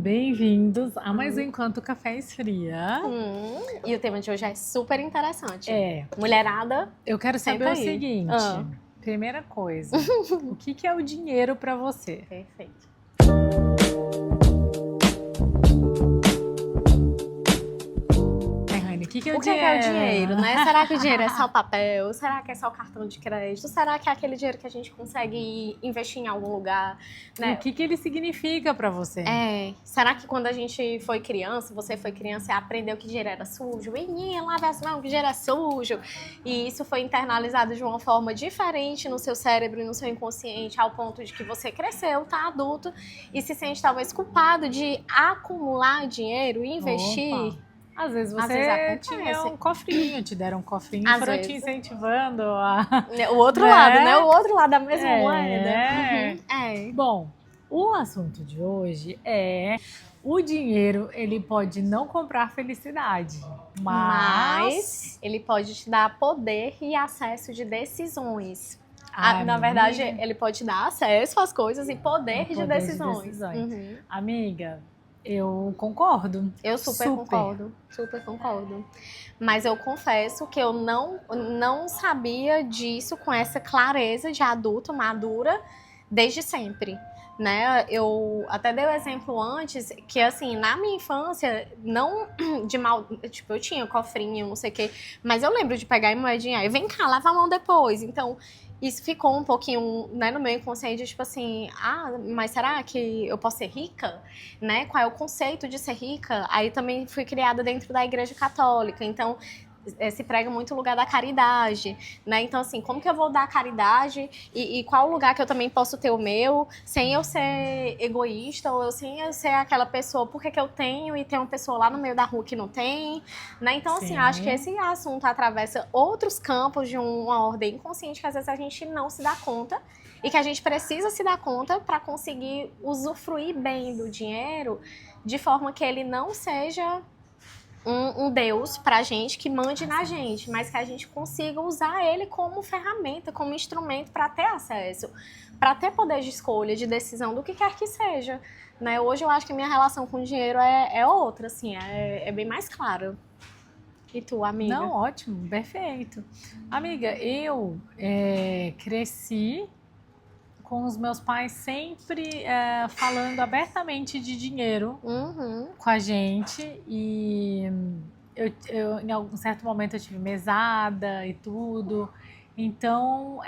Bem-vindos a mais um Enquanto o Café Esfria. E o tema de hoje é super interessante. É, Mulherada, eu quero saber Senta o aí. seguinte. Primeira coisa, o que é o dinheiro pra você? perfeito. Rani, o que é o O que dinheiro? é o dinheiro, né? Será que o dinheiro é só papel? Será que é só cartão de crédito? Será que é aquele dinheiro que a gente consegue investir em algum lugar? E Né? o que ele significa pra você? Será que quando a gente foi criança, você foi criança e aprendeu que dinheiro era sujo? Menina, lave as mãos, que dinheiro é sujo. E isso foi internalizado de uma forma diferente no seu cérebro e no seu inconsciente, ao ponto de que você cresceu, tá adulto, e se sente talvez culpado de acumular dinheiro e investir. Opa. Às vezes Às você vezes acontece. tinha um cofrinho, te deram um cofrinho e Às foram te vezes. incentivando a... O outro Né? lado, né? O outro lado da mesma É. moeda. Bom, o assunto de hoje é o dinheiro, ele pode não comprar felicidade, Mas ele pode te dar poder e acesso de decisões. Na Amiga. verdade, ele pode te dar acesso às coisas e poder, de Poder de decisões. decisões. Uhum. Amiga, eu concordo. Eu super concordo. Mas eu confesso que eu não sabia disso com essa clareza de adulta, madura, desde sempre. Né? Eu até dei o exemplo antes que, assim, na minha infância, não de mal. Tipo, eu tinha cofrinho, não sei o quê, mas eu lembro de pegar em moedinha e vem cá, lava a mão depois. Então, isso ficou um pouquinho, né, no meu inconsciente, tipo assim, mas será que eu posso ser rica? Né? Qual é o conceito de ser rica? Aí também fui criada dentro da Igreja Católica, então se prega muito o lugar da caridade, né? Então, assim, como que eu vou dar caridade e qual lugar que eu também posso ter o meu, sem eu ser egoísta, ou sem eu ser aquela pessoa, por que eu tenho e tem uma pessoa lá no meio da rua que não tem, né? Então, assim, acho que esse assunto atravessa outros campos de uma ordem inconsciente que às vezes a gente não se dá conta e que a gente precisa se dar conta para conseguir usufruir bem do dinheiro de forma que ele não seja um Deus pra gente que mande na gente, mas que a gente consiga usar ele como ferramenta, como instrumento para ter acesso, para ter poder de escolha, de decisão do que quer que seja. Né? Hoje eu acho que a minha relação com o dinheiro é outra, assim, é bem mais clara. E tu, amiga? Não, ótimo, perfeito. Amiga, eu cresci com os meus pais sempre falando abertamente de dinheiro com a gente, e eu em algum certo momento eu tive mesada e tudo, então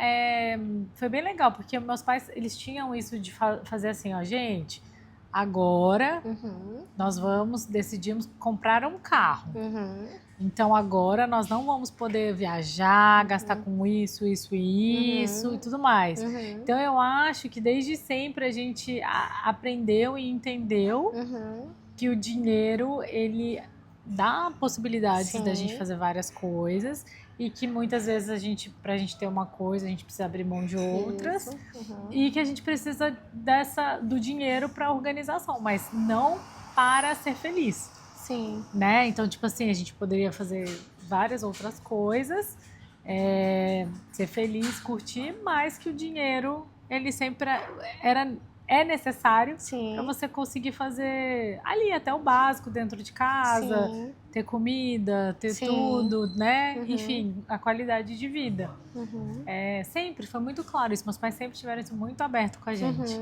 foi bem legal, porque meus pais, eles tinham isso de fazer assim, ó, gente, agora nós decidimos comprar um carro. Então agora nós não vamos poder viajar, gastar com isso e tudo mais. Então eu acho que desde sempre a gente aprendeu e entendeu que o dinheiro, ele dá possibilidades da gente fazer várias coisas, e que muitas vezes pra gente ter uma coisa, a gente precisa abrir mão de outras, e que a gente precisa do dinheiro para organização, mas não para ser feliz. Sim. Né? Então, tipo assim, a gente poderia fazer várias outras coisas, ser feliz, curtir, mas que o dinheiro, ele sempre é necessário para você conseguir fazer ali até o básico dentro de casa, ter comida, ter tudo, né? Enfim, a qualidade de vida. Sempre foi muito claro isso, meus pais sempre tiveram isso muito aberto com a gente.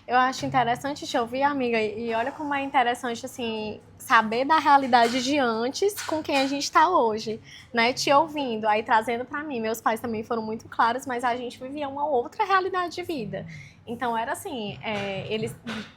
Eu acho interessante te ouvir, amiga, e olha como é interessante, assim, saber da realidade de antes com quem a gente está hoje, né? Te ouvindo, aí trazendo para mim. Meus pais também foram muito claros, mas a gente vivia uma outra realidade de vida. Então era assim, eles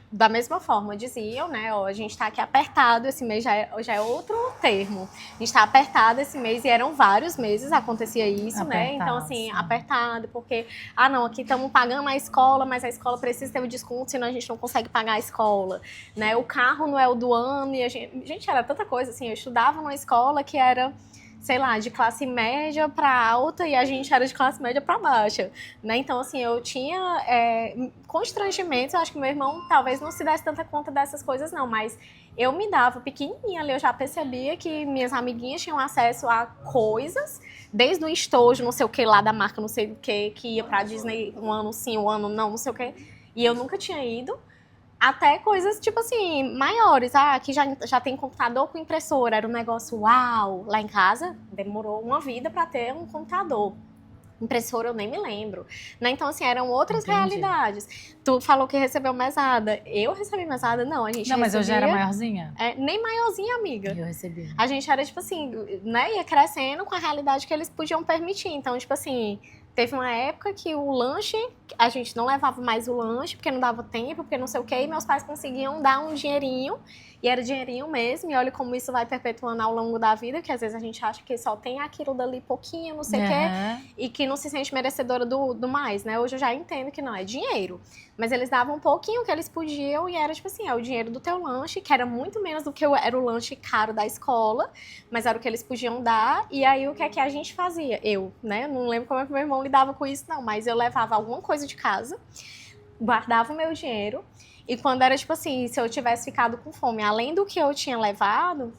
da mesma forma diziam, né, ó, a gente tá aqui apertado, esse mês já é outro termo. A gente tá apertado esse mês, e eram vários meses, acontecia isso, né? Então assim, apertado, porque, não, aqui estamos pagando a escola, mas a escola precisa ter o desconto, senão a gente não consegue pagar a escola, né? O carro não é o do ano, e gente, era tanta coisa, assim, eu estudava numa escola que era, sei lá, de classe média para alta, e a gente era de classe média para baixa, né? Então, assim, eu tinha constrangimentos. Eu acho que meu irmão talvez não se desse tanta conta dessas coisas, não, mas eu me dava pequenininha ali, eu já percebia que minhas amiguinhas tinham acesso a coisas, desde o estojo, não sei o que lá da marca, não sei o que ia pra Disney um ano sim, um ano não sei o que, e eu nunca tinha ido. Até coisas, tipo assim, maiores. Ah, aqui já tem computador com impressora. Era um negócio, uau! Lá em casa, demorou uma vida para ter um computador. Impressora eu nem me lembro. Né? Então, assim, eram outras realidades. Tu falou que recebeu mesada. Eu recebi mesada? Não, a gente Não, mas recebia... eu já era maiorzinha? Nem maiorzinha, amiga. Eu recebi. A gente era, tipo assim, né? Ia crescendo com a realidade que eles podiam permitir. Então, tipo assim... Teve uma época que o lanche, a gente não levava mais o lanche, porque não dava tempo, porque não sei o quê, e meus pais conseguiam dar um dinheirinho, e era dinheirinho mesmo, e olha como isso vai perpetuando ao longo da vida, que às vezes a gente acha que só tem aquilo dali pouquinho, não sei o quê, e que não se sente merecedora do mais, né? Hoje eu já entendo que não, é dinheiro. Mas eles davam um pouquinho que eles podiam, e era tipo assim, é o dinheiro do teu lanche, que era muito menos do que era o lanche caro da escola, mas era o que eles podiam dar, e aí o que é que a gente fazia? Eu, né? Não lembro como é que meu irmão lidava com isso, não, mas eu levava alguma coisa de casa, guardava o meu dinheiro, e quando era tipo assim, se eu tivesse ficado com fome, além do que eu tinha levado,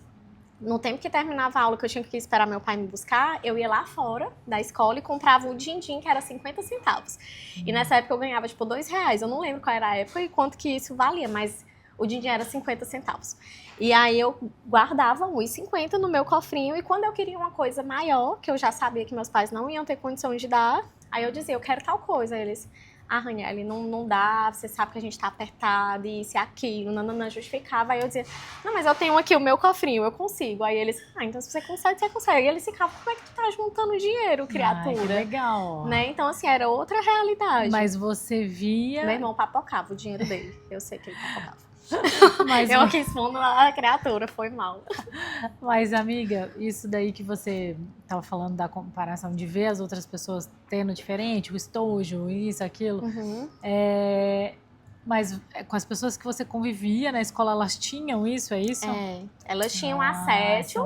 no tempo que terminava a aula, que eu tinha que esperar meu pai me buscar, eu ia lá fora da escola e comprava um din-din, que era 50 centavos. E nessa época eu ganhava, tipo, R$2. Eu não lembro qual era a época e quanto que isso valia, mas o din-din era 50 centavos. E aí eu guardava R$1,50 no meu cofrinho, e quando eu queria uma coisa maior, que eu já sabia que meus pais não iam ter condição de dar, aí eu dizia, eu quero tal coisa. Aí eles... Ah, Raniele, não dá, você sabe que a gente tá apertado, isso e aquilo, não justificava. Aí eu dizia, não, mas eu tenho aqui o meu cofrinho, eu consigo. Aí eles, então se você consegue, você consegue. E eles ficavam, como é que tu tá juntando dinheiro, criatura? Que legal. Né? Então, assim, era outra realidade. Mas você via... Meu irmão papocava o dinheiro dele, eu sei que ele papocava. Mas eu aqui expondo a criatura, foi mal. Mas, amiga, isso daí que você estava falando da comparação de ver as outras pessoas tendo diferente, o estojo, isso, aquilo. Mas com as pessoas que você convivia na escola, elas tinham isso, é isso? Elas tinham acesso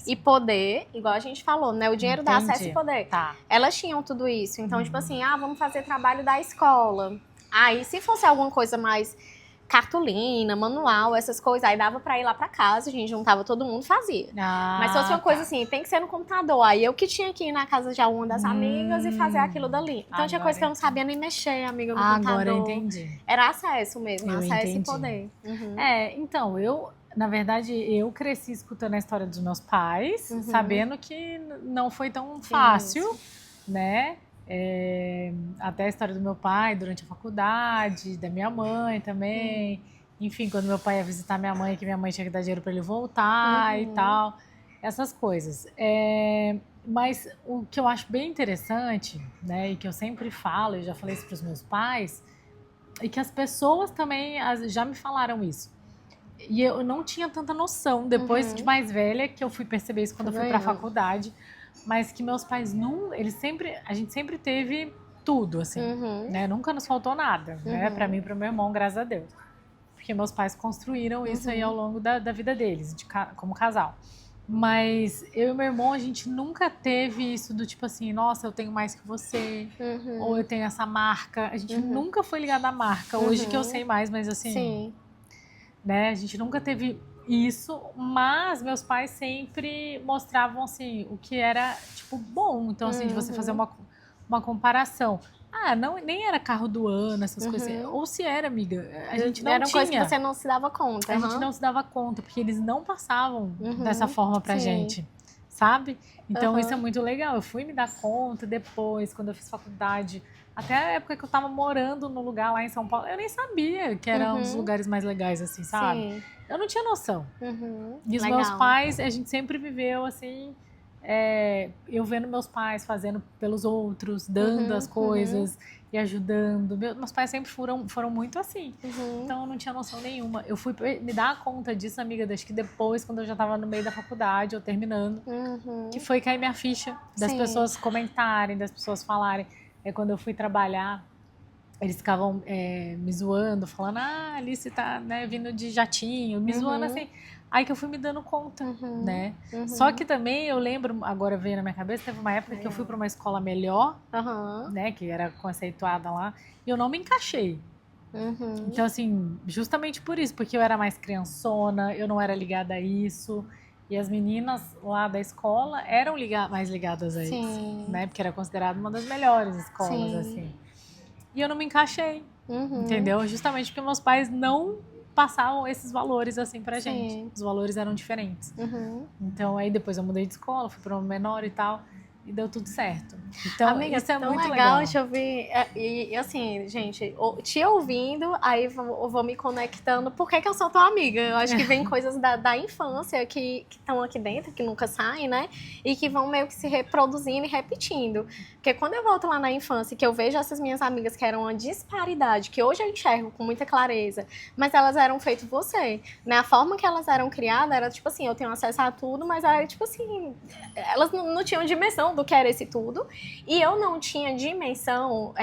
e poder, igual a gente falou, né? O dinheiro dá acesso e poder. Tá. Elas tinham tudo isso. Então, tipo assim, vamos fazer trabalho da escola. Aí, se fosse alguma coisa mais... cartolina, manual, essas coisas, aí dava pra ir lá pra casa, a gente juntava todo mundo e fazia. Mas se fosse uma coisa assim, tem que ser no computador, aí eu que tinha que ir na casa de uma das amigas e fazer aquilo dali. Então tinha coisa que eu não sabia nem mexer, amiga, no computador. Agora eu entendi. Era acesso mesmo, acesso entendi. e poder. Então, na verdade, eu cresci escutando a história dos meus pais, sabendo que não foi tão fácil, né? Até a história do meu pai durante a faculdade, da minha mãe também. Enfim, quando meu pai ia visitar minha mãe, que minha mãe tinha que dar dinheiro para ele voltar e tal. Essas coisas. Mas o que eu acho bem interessante, né, e que eu sempre falo, eu já falei isso para os meus pais, e que as pessoas também já me falaram isso. E eu não tinha tanta noção, depois de mais velha, que eu fui perceber isso quando eu fui para a faculdade. Mas que meus pais a gente sempre teve tudo, assim, né? Nunca nos faltou nada, né? Pra mim e pro meu irmão, graças a Deus. Porque meus pais construíram isso aí ao longo da vida deles, como casal. Mas eu e meu irmão, a gente nunca teve isso do tipo assim, nossa, eu tenho mais que você, ou eu tenho essa marca. A gente nunca foi ligado à marca. Hoje que eu sei mais, mas assim, né? A gente nunca teve isso, mas meus pais sempre mostravam assim o que era tipo bom, então assim de você fazer uma comparação. Nem era carro do ano, essas coisas, ou se era, amiga, a gente não era tinha. Coisa que você não se dava conta. A gente não se dava conta, porque eles não passavam dessa forma pra gente, sabe? Então isso é muito legal. Eu fui me dar conta depois, quando eu fiz faculdade. Até a época que eu tava morando no lugar lá em São Paulo, eu nem sabia que era um dos lugares mais legais, assim, sabe? Eu não tinha noção. E os meus pais, a gente sempre viveu, assim, eu vendo meus pais fazendo pelos outros, dando as coisas e ajudando. Meus pais sempre foram muito assim. Então eu não tinha noção nenhuma. Eu fui me dar conta disso, amiga, acho que depois, quando eu já tava no meio da faculdade, ou terminando, que foi cair minha ficha, das pessoas comentarem, das pessoas falarem. Quando eu fui trabalhar, eles ficavam me zoando, falando, Alice tá, né, vindo de jatinho, me zoando assim. Aí que eu fui me dando conta, né? Só que também eu lembro, agora veio na minha cabeça, teve uma época que eu fui para uma escola melhor, né, que era conceituada lá, e eu não me encaixei. Então, assim, justamente por isso, porque eu era mais criançona, eu não era ligada a isso. E as meninas lá da escola eram mais ligadas a isso, né? Porque era considerada uma das melhores escolas, assim. E eu não me encaixei, entendeu? Justamente porque meus pais não passar esses valores assim pra Sim. gente. Os valores eram diferentes. Uhum. Então aí depois eu mudei de escola, fui para uma menor e tal, e deu tudo certo. Então Amiga, isso é tão muito legal legal. te ouvir. E assim, gente, te ouvindo, aí eu vou me conectando. Por que eu sou tua amiga? Eu acho que vem coisas da infância que estão aqui dentro, que nunca saem, né? E que vão meio que se reproduzindo e repetindo. Porque quando eu volto lá na infância, que eu vejo essas minhas amigas que eram uma disparidade, que hoje eu enxergo com muita clareza, mas elas eram feito você, né? A forma que elas eram criadas era tipo assim, eu tenho acesso a tudo, mas era tipo assim, elas não tinham dimensão do que era esse tudo. E eu não tinha dimensão,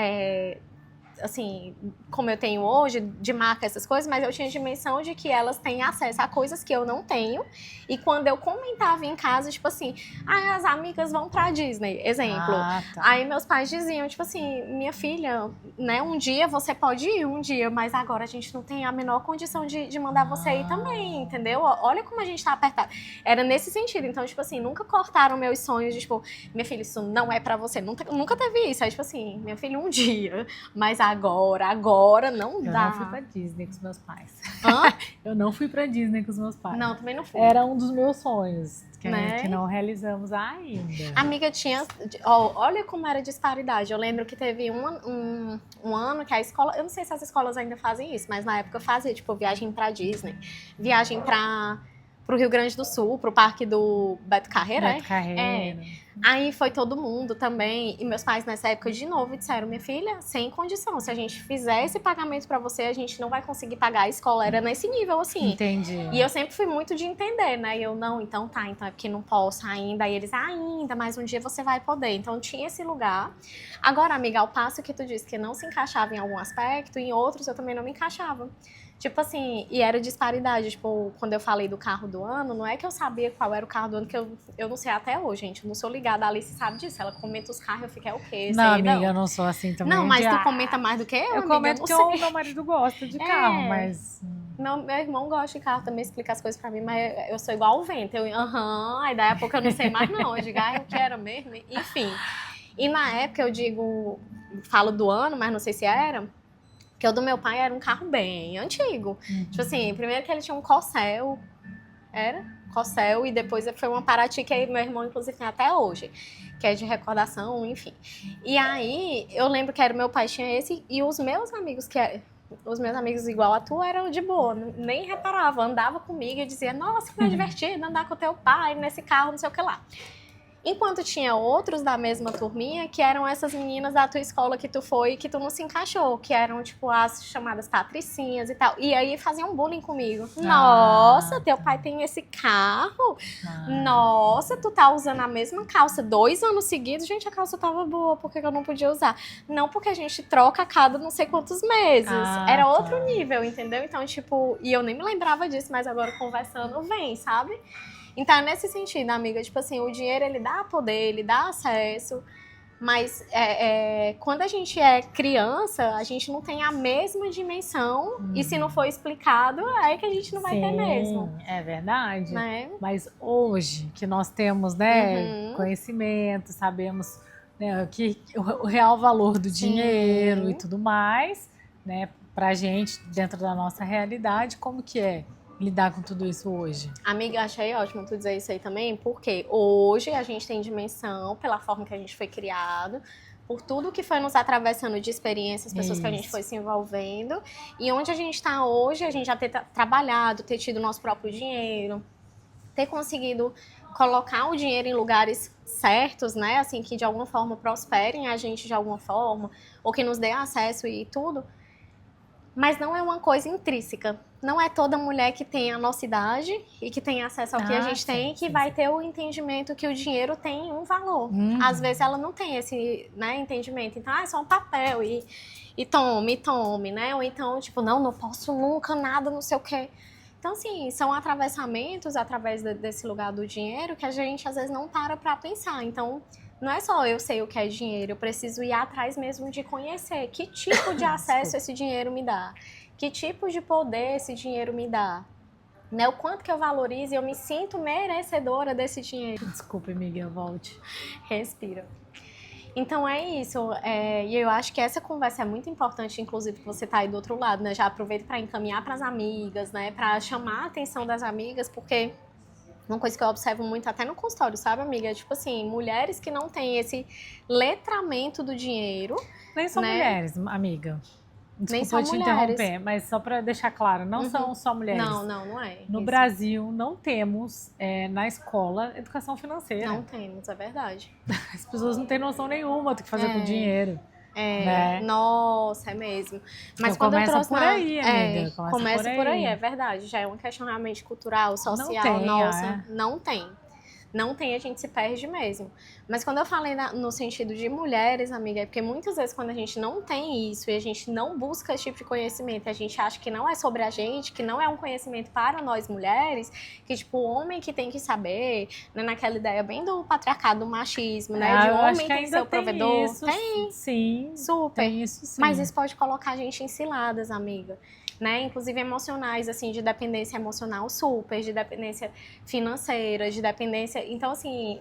assim, como eu tenho hoje, de marca essas coisas, mas eu tinha dimensão de que elas têm acesso a coisas que eu não tenho. E quando eu comentava em casa, tipo assim, as amigas vão pra Disney, exemplo. Ah, tá. Aí meus pais diziam, tipo assim, minha filha, né, um dia você pode ir, um dia, mas agora a gente não tem a menor condição de mandar você ir também, entendeu? Olha como a gente tá apertado. Era nesse sentido. Então, tipo assim, nunca cortaram meus sonhos de, tipo, minha filha, isso não é pra você. Nunca teve isso. Aí, tipo assim, minha filha, um dia, mas agora não dá. Eu não fui pra Disney com os meus pais. Hã? Eu não fui pra Disney com os meus pais. Não, também não fui. Era um dos meus sonhos, Né? que não realizamos ainda. Amiga, tinha. Olha como era a disparidade. Eu lembro que teve um ano que a escola. Eu não sei se as escolas ainda fazem isso, mas na época fazia, tipo, viagem pra Disney, viagem pro Rio Grande do Sul, pro parque do Beto Carreira, Beto Carreira. Aí foi todo mundo também. E meus pais, nessa época, de novo, disseram: minha filha, sem condição. Se a gente fizer esse pagamento pra você, a gente não vai conseguir pagar a escola. Era nesse nível, assim. Entendi. E eu sempre fui muito de entender, né? E eu, não, então tá, então é porque não posso ainda. Aí eles, ainda, mas um dia você vai poder. Então tinha esse lugar. Agora, amiga, ao passo que tu disse que não se encaixava em algum aspecto, em outros eu também não me encaixava. Tipo assim, e era disparidade. Tipo, quando eu falei do carro do ano, não é que eu sabia qual era o carro do ano, que eu não sei até hoje, gente. Eu não sou ligada, a Alice sabe disso. Ela comenta os carros, eu fico, é o quê? Não, amiga, eu não sou assim também. Não, mas tu comenta mais do que eu, amiga? comento eu que não o sei. meu marido gosta de carro, mas... Meu irmão gosta de carro, também explica as coisas pra mim, mas eu sou igual ao vento. Aí daí a pouco eu não sei mais não. Eu digo, eu quero mesmo. Enfim. E na época eu digo, falo do ano, mas não sei se era, que o do meu pai era um carro bem antigo. Tipo assim, primeiro que ele tinha um Corsel, Corsel, e depois foi uma Paraty que meu irmão inclusive tem até hoje, que é de recordação, enfim. E aí, eu lembro que era meu pai tinha esse, e os meus amigos os meus amigos igual a tu eram de boa, nem reparava, andava comigo e dizia, nossa, que divertido andar com teu pai nesse carro, não sei o que lá. Enquanto tinha outros da mesma turminha, que eram essas meninas da tua escola que tu foi e que tu não se encaixou, que eram, tipo, as chamadas patricinhas e tal. E aí faziam bullying comigo. Nossa, teu pai tem esse carro? Nossa, tu tá usando a mesma calça 2 anos seguidos? Gente, a calça tava boa, por que eu não podia usar? Não, porque a gente troca a cada não sei quantos meses. Era outro nível, entendeu? Então, tipo, e eu nem me lembrava disso, mas agora conversando, vem, sabe? Então, é nesse sentido, amiga, tipo assim, o dinheiro, ele dá poder, ele dá acesso, mas quando a gente é criança, a gente não tem a mesma dimensão, e se não for explicado, é que a gente não vai ter mesmo. É verdade. Né? Mas hoje, que nós temos, né, conhecimento, sabemos, né, o real valor do dinheiro e tudo mais, né, pra gente, dentro da nossa realidade, como que é lidar com tudo isso hoje? Amiga, achei ótimo tu dizer isso aí também, porque hoje a gente tem dimensão pela forma que a gente foi criado, por tudo que foi nos atravessando de experiências, pessoas que a gente foi se envolvendo, e onde a gente está hoje, a gente já ter trabalhado, ter tido nosso próprio dinheiro, ter conseguido colocar o dinheiro em lugares certos, né, assim, que de alguma forma prosperem a gente de alguma forma, ou que nos dê acesso e tudo. Mas não é uma coisa intrínseca. Não é toda mulher que tem a nossa idade e que tem acesso ao que a gente tem que vai ter o entendimento que o dinheiro tem um valor. Às vezes ela não tem esse, né, entendimento. Então, é só um papel e tome, né? Ou então, tipo, não posso nunca nada, não sei o quê. Então, assim, são atravessamentos através desse lugar do dinheiro que a gente, às vezes, não para pra pensar. Então, não é só eu sei o que é dinheiro, eu preciso ir atrás mesmo de conhecer que tipo de acesso esse dinheiro me dá, que tipo de poder esse dinheiro me dá, né? O quanto que eu valorizo e eu me sinto merecedora desse dinheiro. Desculpe, amiga, volte. Respira. Então é isso, e eu acho que essa conversa é muito importante, inclusive que você tá aí do outro lado, né? Já aproveita para encaminhar para as amigas, né? Para chamar a atenção das amigas, porque uma coisa que eu observo muito até no consultório, sabe, amiga? É tipo assim, mulheres que não têm esse letramento do dinheiro. Nem são né? mulheres, amiga. Nem Desculpa são te mulheres. interromper, mas só para deixar claro, não são só mulheres. Não é. No isso. Brasil, não temos na escola educação financeira. Não temos, é verdade. As pessoas não têm noção nenhuma do que fazer com o dinheiro. Né? Nossa, é mesmo. Mas então, quando começa eu trouxe por aí, amiga. Começa por aí, é verdade. Já é uma questão realmente cultural, social, não tem, nossa. Não tem. Não tem, a gente se perde mesmo. Mas quando eu falei no sentido de mulheres, amiga, é porque muitas vezes quando a gente não tem isso e a gente não busca esse tipo de conhecimento, a gente acha que não é sobre a gente, que não é um conhecimento para nós mulheres, que tipo, o homem que tem que saber, né, naquela ideia bem do patriarcado, do machismo, né, de homem tem que ser o provedor. Isso, tem, sim. super. Tem isso, sim. Mas isso pode colocar a gente em ciladas, amiga. Né? Inclusive emocionais, assim, de dependência emocional super, de dependência financeira, de dependência... Então, assim,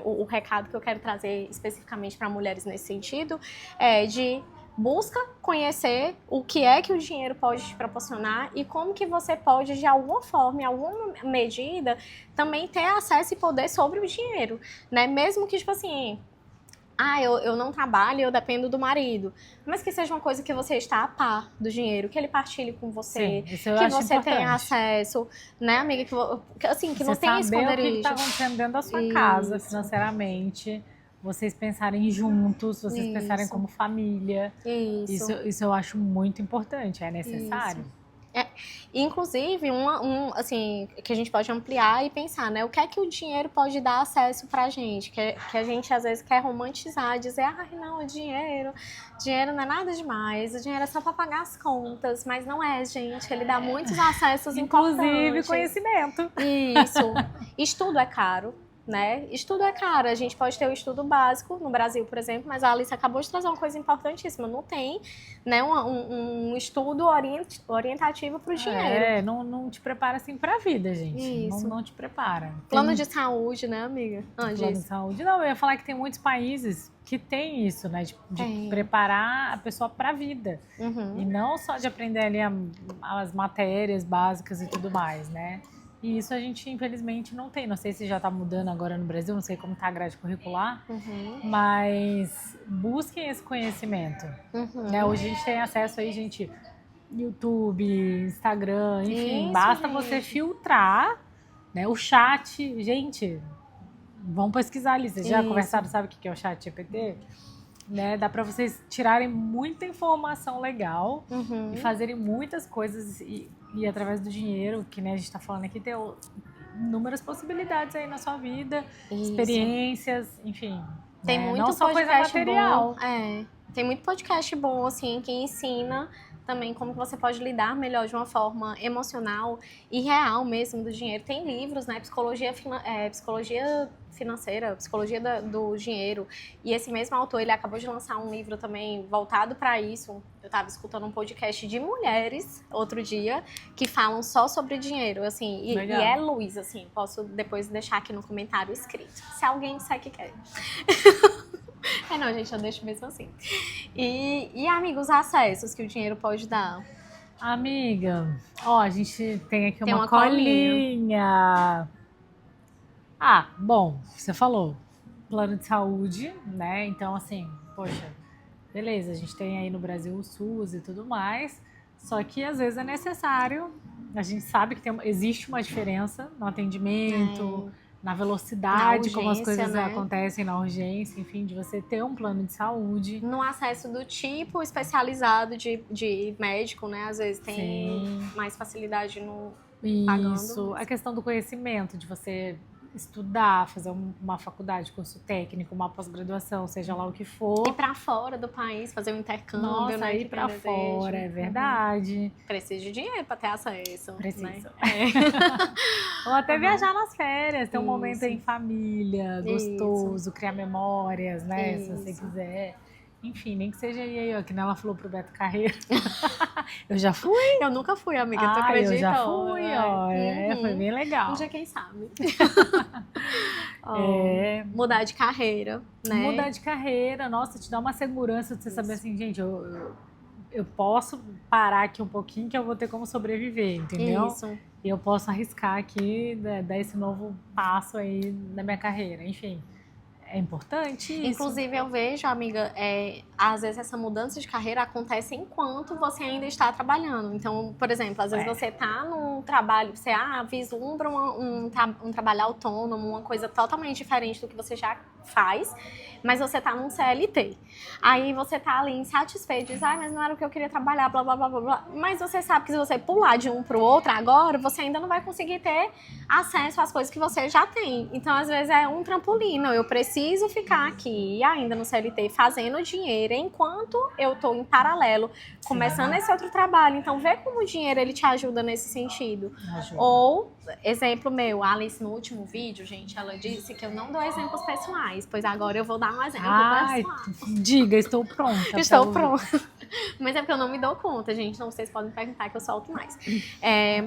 o recado que eu quero trazer especificamente para mulheres nesse sentido é de busca conhecer o que é que o dinheiro pode te proporcionar e como que você pode, de alguma forma, em alguma medida, também ter acesso e poder sobre o dinheiro, né? Mesmo que, tipo assim... eu não trabalho, eu dependo do marido. Mas que seja uma coisa que você está a par do dinheiro, que ele partilhe com você, Sim, isso eu que acho você importante. tenha acesso, né, amiga? Assim, que você não tenha esconderijo. Saber o que está acontecendo dentro da sua casa, financeiramente. Vocês pensarem juntos, vocês pensarem como família. Isso eu acho muito importante, é necessário. Inclusive, assim, que a gente pode ampliar e pensar, né? O que é que o dinheiro pode dar acesso pra gente? Que a gente, às vezes, quer romantizar, dizer, não, o dinheiro não é nada demais, o dinheiro é só pra pagar as contas, mas não é, gente, ele dá muitos acessos Inclusive importantes. conhecimento. Isso. Estudo é caro. Né? Estudo é caro, a gente pode ter o estudo básico no Brasil, por exemplo, mas a Alice acabou de trazer uma coisa importantíssima, não tem, né, um estudo orientativo para o dinheiro. Não te prepara assim para a vida, gente. Isso. Não te prepara. Plano de saúde, né, amiga? Plano de saúde. Não, eu ia falar que tem muitos países que tem isso, né, de preparar a pessoa para a vida. E não só de aprender ali as matérias básicas e tudo mais, né? E isso a gente, infelizmente, não tem. Não sei se já está mudando agora no Brasil, não sei como está a grade curricular, mas busquem esse conhecimento. Né? Hoje a gente tem acesso aí, gente, YouTube, Instagram, enfim, isso, basta gente. você filtrar, né? O chat, gente, vão pesquisar ali. Vocês já conversaram, sabe o que é o chat GPT? Né? Dá para vocês tirarem muita informação legal e fazerem muitas coisas e através do dinheiro, que né, a gente está falando aqui, ter inúmeras possibilidades aí na sua vida, experiências, enfim. Tem né? muito não só coisa material. Bom, tem muito podcast bom, assim, que ensina também como você pode lidar melhor de uma forma emocional e real mesmo do dinheiro. Tem livros, né? Psicologia financeira, psicologia do dinheiro. E esse mesmo autor, ele acabou de lançar um livro também voltado para isso. Eu estava escutando um podcast de mulheres outro dia que falam só sobre dinheiro, assim. E é luz, assim. Posso depois deixar aqui no comentário escrito. Se alguém disser que quer. Não, gente, eu deixo mesmo assim. E amiga, os acessos que o dinheiro pode dar? Amiga, a gente tem aqui uma colinha. Bom, você falou plano de saúde, né? Então, assim, poxa, beleza, a gente tem aí no Brasil o SUS e tudo mais, só que às vezes é necessário, a gente sabe que existe uma diferença no atendimento, na velocidade, como as coisas acontecem na urgência, enfim, de você ter um plano de saúde. No acesso do tipo especializado de médico, né? Às vezes tem mais facilidade no pagando. Isso, a questão do conhecimento, de você estudar, fazer uma faculdade, curso técnico, uma pós-graduação, seja lá o que for. Ir pra fora do país, fazer um intercâmbio, Nossa, né? ir pra fora, é verdade. Precisa de dinheiro pra ter acesso. Precisa. Né? Ou até viajar nas férias, ter um momento em família, gostoso, criar memórias, né? Se você quiser. enfim, nem que seja aí, ó, que nem ela falou pro Beto Carreiro. Eu já fui. Eu nunca fui, amiga, tu acredita? Eu já fui, ó. Foi bem legal. Um dia, quem sabe. É. Mudar de carreira, né? Mudar de carreira, nossa, te dá uma segurança de você saber assim, gente, eu posso parar aqui um pouquinho que eu vou ter como sobreviver, entendeu? Isso. E eu posso arriscar aqui, dar esse novo passo aí na minha carreira, enfim. É importante isso. Inclusive, eu vejo, amiga, às vezes essa mudança de carreira acontece enquanto você ainda está trabalhando. Então, por exemplo, às vezes você está num trabalho, você vislumbra um trabalho autônomo, uma coisa totalmente diferente do que você já faz, mas você está num CLT. Aí você está ali insatisfeito, diz, mas não era o que eu queria trabalhar, blá, blá, blá, blá, blá. Mas você sabe que se você pular de um para o outro agora, você ainda não vai conseguir ter acesso às coisas que você já tem. Então, às vezes, é um trampolim. Não, eu preciso ficar aqui ainda no CLT fazendo dinheiro enquanto eu estou em paralelo começando esse outro trabalho. Então, vê como o dinheiro ele te ajuda nesse sentido. Ou, exemplo meu, a Alice no último vídeo, gente, ela disse que eu não dou exemplos pessoais, pois agora eu vou dar um exemplo pessoal. Diga, estou pronta. Estou pronta. Mas é porque eu não me dou conta, gente. Então vocês podem perguntar que eu solto mais.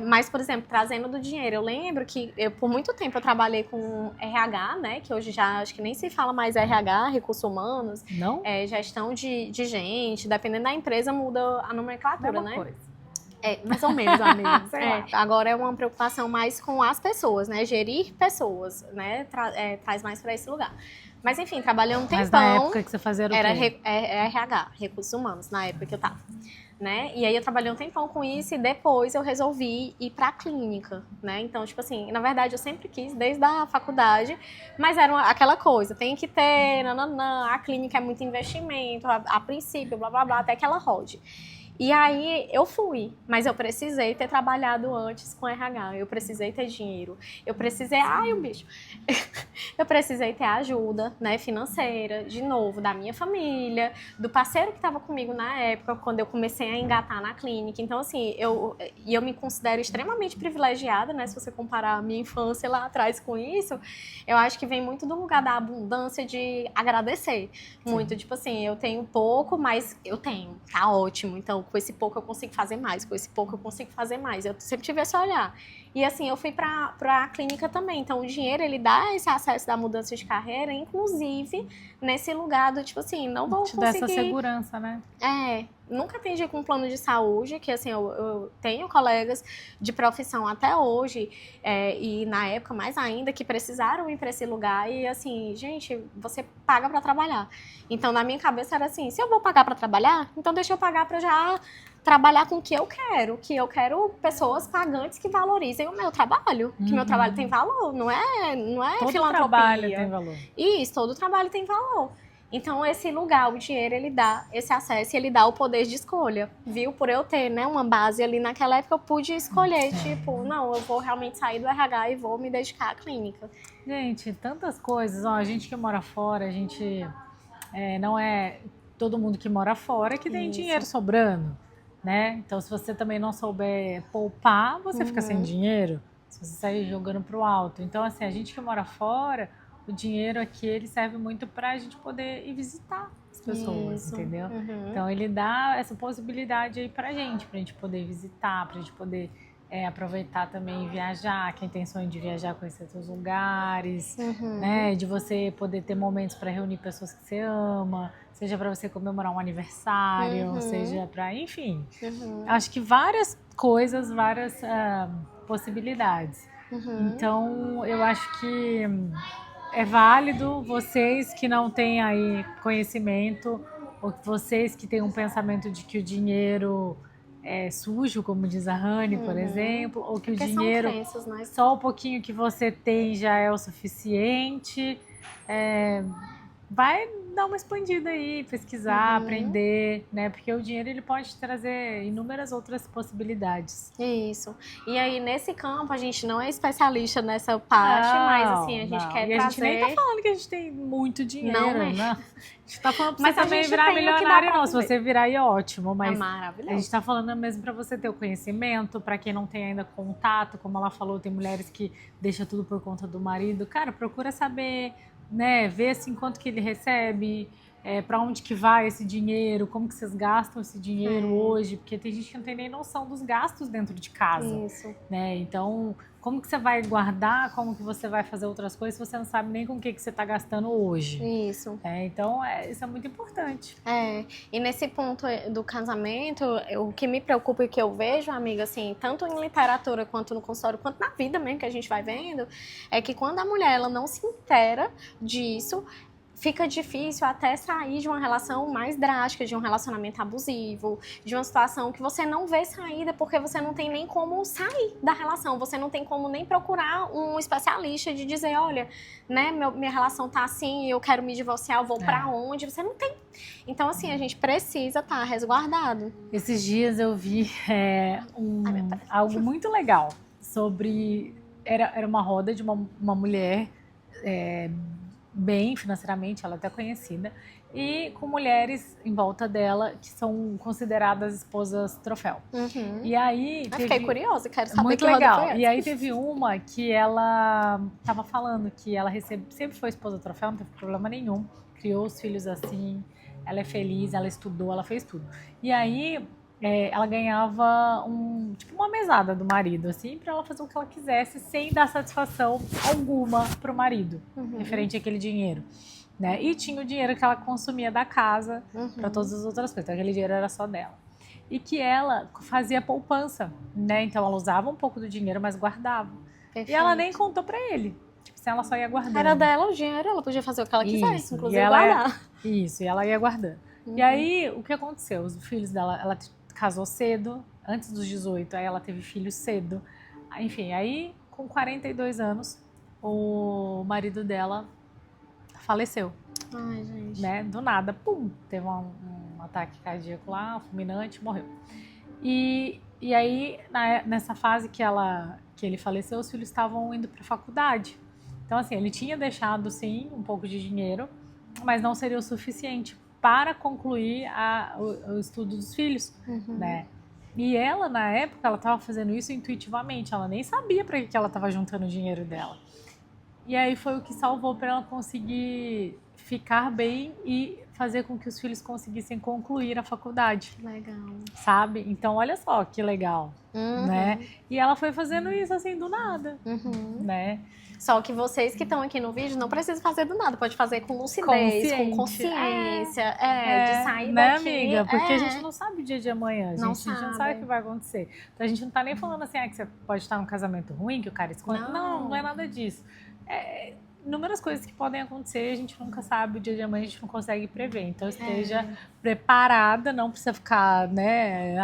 Mas, por exemplo, trazendo do dinheiro, eu lembro que por muito tempo eu trabalhei com RH, né? Que hoje já acho que nem se fala mais RH, recursos humanos. Não? Gestão de gente. Dependendo da empresa, muda a nomenclatura, né? Coisa. Mais ou menos, amiga. Agora é uma preocupação mais com as pessoas, né? Gerir pessoas, né? Traz mais para esse lugar. Mas enfim, trabalhei um tempão. Mas na época que você fazia era o quê? RH, Recursos Humanos, na época que eu tava. Né? E aí eu trabalhei um tempão com isso e depois eu resolvi ir pra clínica, né? Então, tipo assim, na verdade eu sempre quis, desde a faculdade, mas era aquela coisa, tem que ter, a clínica é muito investimento, a princípio, blá, blá, blá, até que ela rode. E aí eu fui, mas eu precisei ter trabalhado antes com RH, eu precisei ter dinheiro, eu precisei, eu precisei ter ajuda, né, financeira, de novo, da minha família, do parceiro que estava comigo na época, quando eu comecei a engatar na clínica. Então, assim, eu me considero extremamente privilegiada, né, se você comparar a minha infância lá atrás com isso, eu acho que vem muito do lugar da abundância de agradecer. Muito, tipo assim, eu tenho pouco, mas eu tenho, tá ótimo, então com esse pouco eu consigo fazer mais, com esse pouco eu consigo fazer mais. Eu sempre tive esse olhar. E assim, eu fui pra clínica também. Então, o dinheiro, ele dá esse acesso da mudança de carreira, inclusive nesse lugar do tipo assim, não vou conseguir... Te dá essa segurança, né? Nunca atendi com plano de saúde, que assim, eu tenho colegas de profissão até hoje, e na época mais ainda, que precisaram ir para esse lugar e assim, gente, você paga para trabalhar. Então, na minha cabeça era assim, se eu vou pagar para trabalhar, então deixa eu pagar para já trabalhar com o que eu quero pessoas pagantes que valorizem o meu trabalho, que meu trabalho tem valor, não é todo filantropia. Trabalho tem valor. Isso, todo trabalho tem valor. Então, esse lugar, o dinheiro, ele dá esse acesso e ele dá o poder de escolha, viu? Por eu ter, né, uma base ali naquela época, eu pude escolher, tipo, não, eu vou realmente sair do RH e vou me dedicar à clínica. Gente, tantas coisas. Ó, a gente que mora fora, a gente não é todo mundo que mora fora que tem dinheiro sobrando, né? Então, se você também não souber poupar, você fica sem dinheiro. Se você sair jogando pro alto. Então, assim, a gente que mora fora... O dinheiro aqui, ele serve muito para a gente poder ir visitar as pessoas, entendeu? Então, ele dá essa possibilidade aí pra gente poder visitar, pra gente poder aproveitar também e viajar. Quem tem sonho de viajar, conhecer outros lugares, né? De você poder ter momentos para reunir pessoas que você ama, seja para você comemorar um aniversário, seja para, enfim. Acho que várias coisas, várias possibilidades. Então, eu acho que... É válido vocês que não têm aí conhecimento, ou vocês que têm um pensamento de que o dinheiro é sujo, como diz a Rani, por exemplo, ou que o dinheiro, são crenças, né? Só o pouquinho que você tem já é o suficiente. Vai dar uma expandida aí, pesquisar, aprender, né? Porque o dinheiro, ele pode trazer inúmeras outras possibilidades. Isso. E aí, nesse campo, a gente não é especialista nessa parte, mas assim, a gente quer trazer... E a gente nem tá falando que a gente tem muito dinheiro, né? A gente tá falando pra você também virar tem milionário, não. Se você virar aí, ótimo. Mas maravilhoso. A gente tá falando mesmo pra você ter o conhecimento, pra quem não tem ainda contato, como ela falou, tem mulheres que deixam tudo por conta do marido. Cara, procura saber... né, ver assim quanto que ele recebe, para onde que vai esse dinheiro, como que vocês gastam esse dinheiro hoje, porque tem gente que não tem nem noção dos gastos dentro de casa. Isso. Né? Então, como que você vai guardar, como que você vai fazer outras coisas se você não sabe nem com o que você está gastando hoje. Isso. Então, isso é muito importante. E nesse ponto do casamento, o que me preocupa e que eu vejo, amiga, assim, tanto em literatura quanto no consultório, quanto na vida mesmo que a gente vai vendo, é que quando a mulher ela não se inteira disso, fica difícil até sair de uma relação mais drástica, de um relacionamento abusivo, de uma situação que você não vê saída porque você não tem nem como sair da relação, você não tem como nem procurar um especialista de dizer, olha, né, minha relação tá assim, eu quero me divorciar, eu vou pra onde? Você não tem. Então, assim, a gente precisa estar resguardado. Esses dias eu vi algo muito legal sobre... Era uma roda de uma mulher... bem financeiramente, ela é até conhecida, e com mulheres em volta dela que são consideradas esposas troféu. E aí fiquei curiosa, quero saber muito que legal. roda foi essa. E aí teve uma que ela tava falando que ela sempre foi esposa troféu, não teve problema nenhum, criou os filhos assim, ela é feliz, ela estudou, ela fez tudo. E aí ela ganhava tipo uma mesada do marido, assim, pra ela fazer o que ela quisesse, sem dar satisfação alguma pro marido, referente àquele dinheiro, né? E tinha o dinheiro que ela consumia da casa pra todas as outras coisas, então aquele dinheiro era só dela. E que ela fazia poupança, né? Então ela usava um pouco do dinheiro, mas guardava. Perfeito. E ela nem contou pra ele. Tipo assim, ela só ia guardando. Era dela o dinheiro, ela podia fazer o que ela quisesse, inclusive e ela guardar. E ela ia guardando. E aí, o que aconteceu? Os filhos dela, ela casou cedo, antes dos 18, aí ela teve filhos cedo. Enfim, aí com 42 anos, o marido dela faleceu. Ai, gente. Né? Do nada, pum, teve um ataque cardíaco lá, fulminante, morreu. E aí, nessa fase que ele faleceu, os filhos estavam indo para a faculdade. Então, assim, ele tinha deixado, sim, um pouco de dinheiro, mas não seria o suficiente para concluir o estudo dos filhos, né? E ela, na época, ela estava fazendo isso intuitivamente, ela nem sabia para que ela estava juntando o dinheiro dela. E aí foi o que salvou para ela conseguir ficar bem e fazer com que os filhos conseguissem concluir a faculdade. Legal. Sabe? Então, olha só que legal, né? E ela foi fazendo isso assim do nada, né? Só que vocês que estão aqui no vídeo não precisam fazer do nada, pode fazer com lucidez, com consciência, de sair né, daqui. Amiga? Porque a gente não sabe o dia de amanhã, a gente não sabe o que vai acontecer. Então a gente não tá nem falando assim, que você pode estar num casamento ruim, que o cara esconde. Não é nada disso. Inúmeras coisas que podem acontecer, a gente nunca sabe, o dia de amanhã a gente não consegue prever. Então esteja preparada, não precisa ficar, né,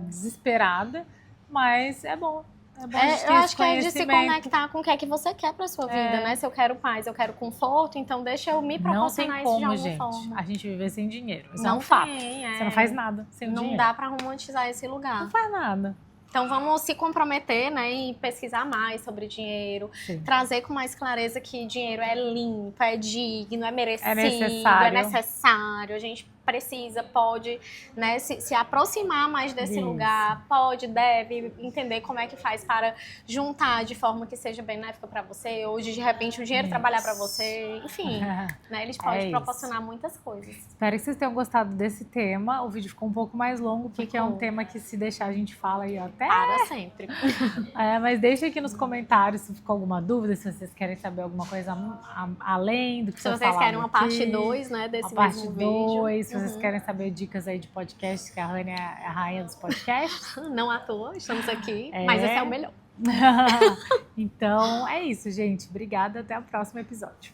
desesperada, mas é bom. Eu acho que é de se conectar com o que é que você quer pra sua vida, né? Se eu quero paz, eu quero conforto, então deixa eu me proporcionar isso de alguma forma. A gente viver sem dinheiro. Isso é um fato. Você não faz nada sem dinheiro. Não dá pra romantizar esse lugar. Não faz nada. Então vamos se comprometer, né, e pesquisar mais sobre dinheiro, trazer com mais clareza que dinheiro é limpo, é digno, é merecido, é necessário. A gente precisa, pode, né, se aproximar mais desse lugar, pode, deve entender como é que faz para juntar de forma que seja benéfica para você, ou de repente o dinheiro trabalhar para você, enfim, né, eles podem proporcionar muitas coisas. Espero que vocês tenham gostado desse tema. O vídeo ficou um pouco mais longo, porque é um tema que se deixar a gente fala aí até... Para sempre. Mas deixa aqui nos comentários se ficou alguma dúvida, se vocês querem saber alguma coisa além do que se vocês querem uma parte 2, né, desse mesmo vídeo. Se vocês querem saber dicas aí de podcasts, que a Rani é a rainha dos podcasts. Não à toa, estamos aqui, mas esse é o melhor. Então, é isso, gente. Obrigada, até o próximo episódio.